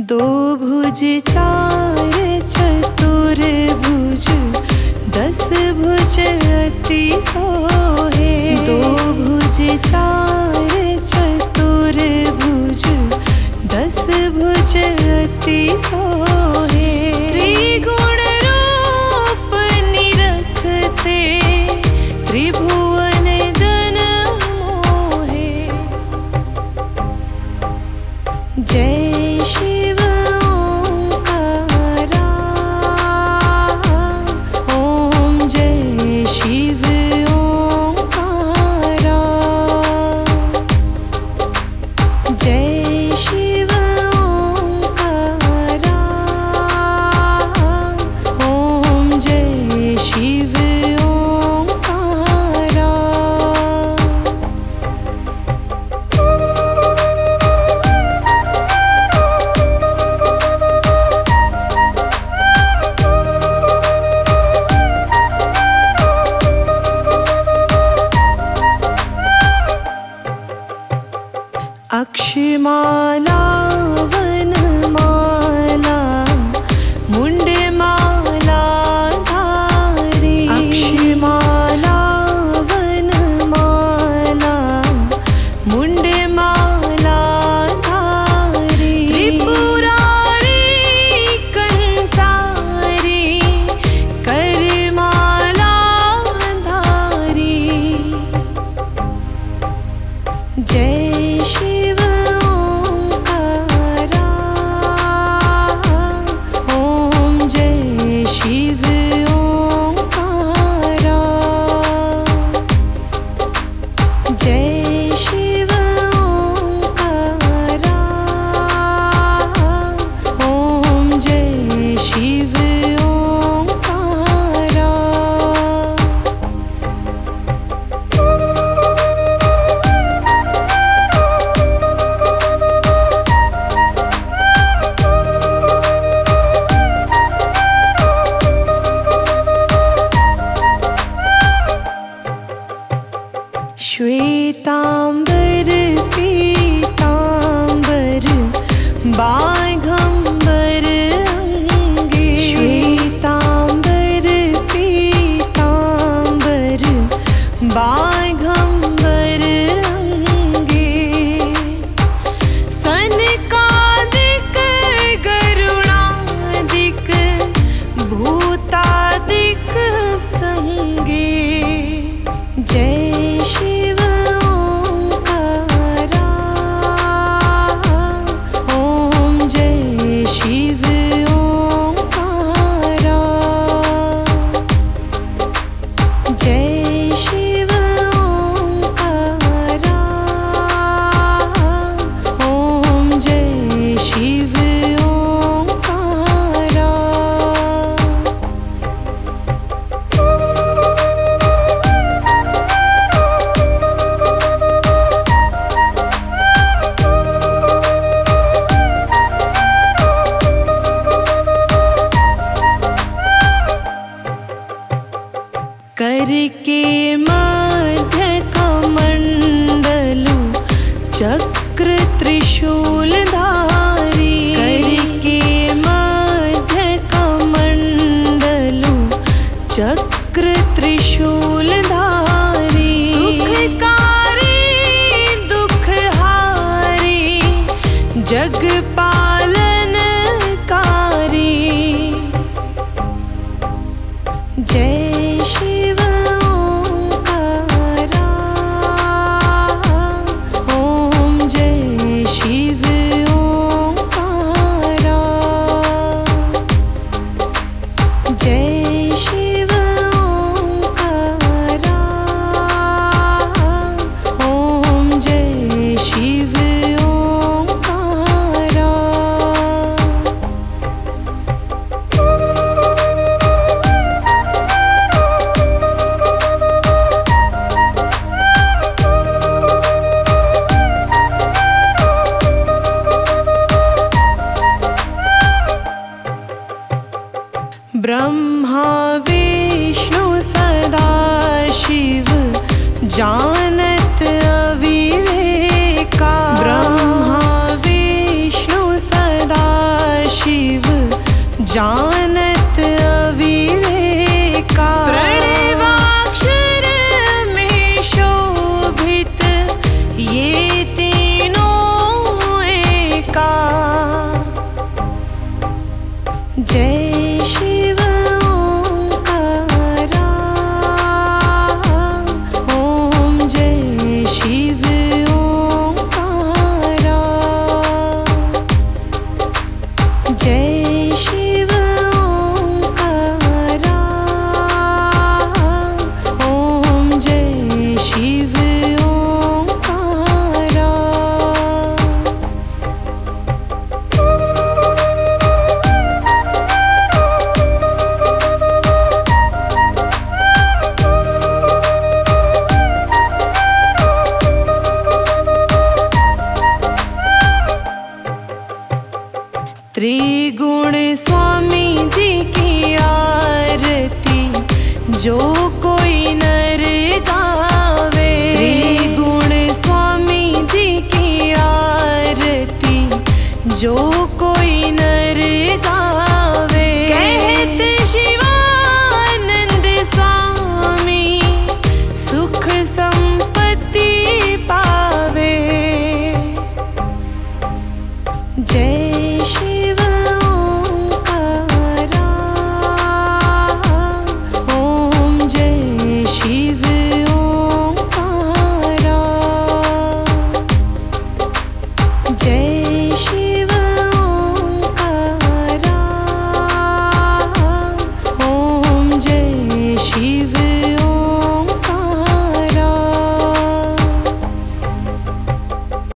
दो भुज चार चतुर्भुज, 10 भुज अति सोहे। दो भुज चार चतुर्भुज, 10 भुज अति सोहे। त्रिगुण रूप निरखते, त्रिभुवन जन मोहे। जय शिव ओंकारा, ओम जय शिव ओंकारा। जय शिव ओंकारा, ओम जय शिव ओंकारा। अक्षमाला वनमाला, मुंडमाला धारी। अक्षमाला वनमाला, मुंडमाला धारी। त्रिपुरारी कंसारी, करमाला धारी। जय शिव ओंकारा, ओम जय शिव ओंकारा। जय शिव ओंकारा, ओम जय शिव ओंकारा। श्वेतांबर पीतांबर, बाघंबर अंगे। श्वेतांबर पीतांबर, बाघंबर अंगे। सनकादिक गरुणादिक, भूतादिक संगे। जय शिव ओंकारा, ओम जय शिव ओंकारा। जय शिव ओंकारा, ओम जय शिव ओंकारा। करके मध्य कमंडलु, चक्र त्रिशूलधारी। करके मध्य कमंडलु, चक्र त्रिशूलधारी। सुखकारी दुखहारी, जग पालनकारी। जय शिव ओंकारा, ओम जय शिव ओंकारा। जय शिव ओंकारा, ओम जय शिव ओंकारा। जो कोई नर गावे। त्रिगुण स्वामी जी की आरती जो